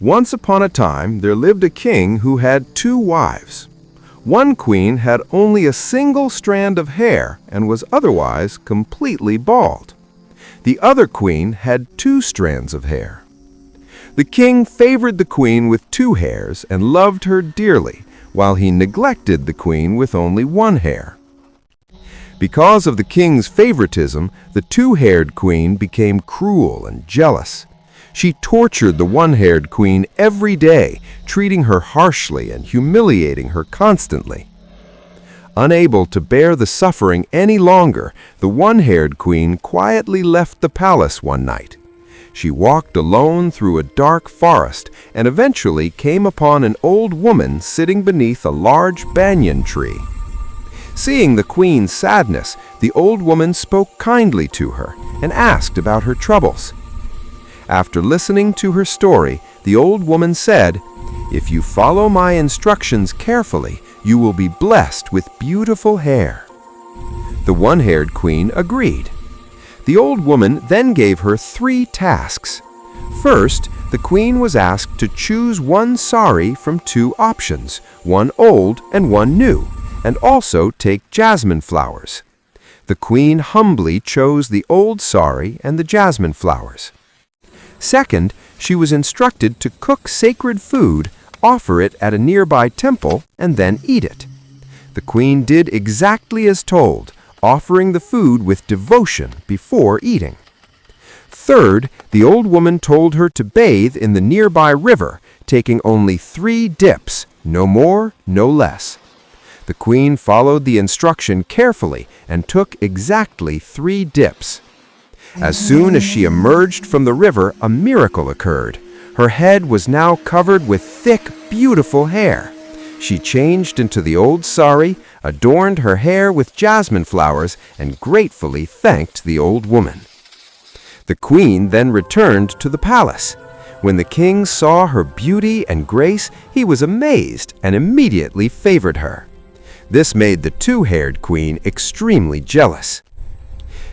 Once upon a time, there lived a king who had two wives. One queen had only a single strand of hair and was otherwise completely bald. The other queen had two strands of hair. The king favored the queen with two hairs and loved her dearly, while he neglected the queen with only one hair. Because of the king's favoritism, the two-haired queen became cruel and jealous. She tortured the one-haired queen every day, treating her harshly and humiliating her constantly. Unable to bear the suffering any longer, the one-haired queen quietly left the palace one night. She walked alone through a dark forest and eventually came upon an old woman sitting beneath a large banyan tree. Seeing the queen's sadness, the old woman spoke kindly to her and asked about her troubles. After listening to her story, the old woman said, "If you follow my instructions carefully, you will be blessed with beautiful hair." The one-haired queen agreed. The old woman then gave her 3 tasks. First, the queen was asked to choose one sari from 2 options, one old and one new, and also take jasmine flowers. The queen humbly chose the old sari and the jasmine flowers. Second, she was instructed to cook sacred food, offer it at a nearby temple, and then eat it. The queen did exactly as told, offering the food with devotion before eating. Third, the old woman told her to bathe in the nearby river, taking only 3 dips, no more, no less. The queen followed the instruction carefully and took exactly 3 dips. As soon as she emerged from the river, a miracle occurred. Her head was now covered with thick, beautiful hair. She changed into the old sari, adorned her hair with jasmine flowers, and gratefully thanked the old woman. The queen then returned to the palace. When the king saw her beauty and grace, he was amazed and immediately favored her. This made the two-haired queen extremely jealous.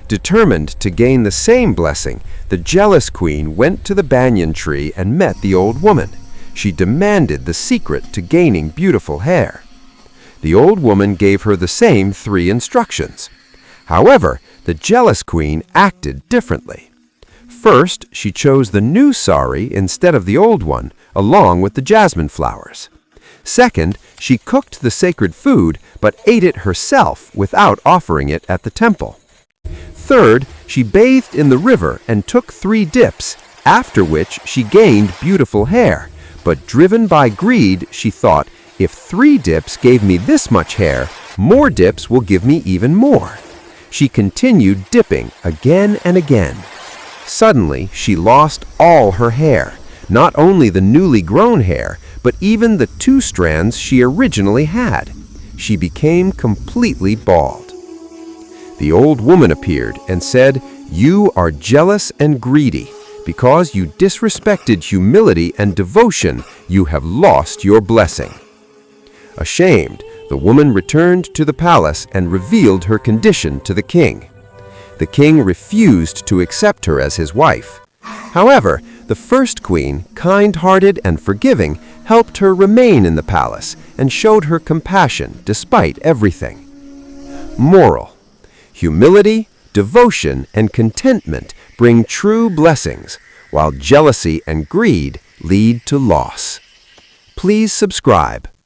Determined to gain the same blessing, the jealous queen went to the banyan tree and met the old woman. She demanded the secret to gaining beautiful hair. The old woman gave her the same 3 instructions. However, the jealous queen acted differently. First, she chose the new sari instead of the old one, along with the jasmine flowers. Second, she cooked the sacred food, but ate it herself without offering it at the temple. Third, she bathed in the river and took 3 dips, after which she gained beautiful hair. But driven by greed, she thought, if 3 dips gave me this much hair, more dips will give me even more. She continued dipping again and again. Suddenly, she lost all her hair, not only the newly grown hair, but even the 2 strands she originally had. She became completely bald. The old woman appeared and said, "You are jealous and greedy. Because you disrespected humility and devotion, you have lost your blessing." Ashamed, the woman returned to the palace and revealed her condition to the king. The king refused to accept her as his wife. However, the first queen, kind-hearted and forgiving, helped her remain in the palace and showed her compassion despite everything. Moral: humility, devotion, and contentment bring true blessings, while jealousy and greed lead to loss. Please subscribe.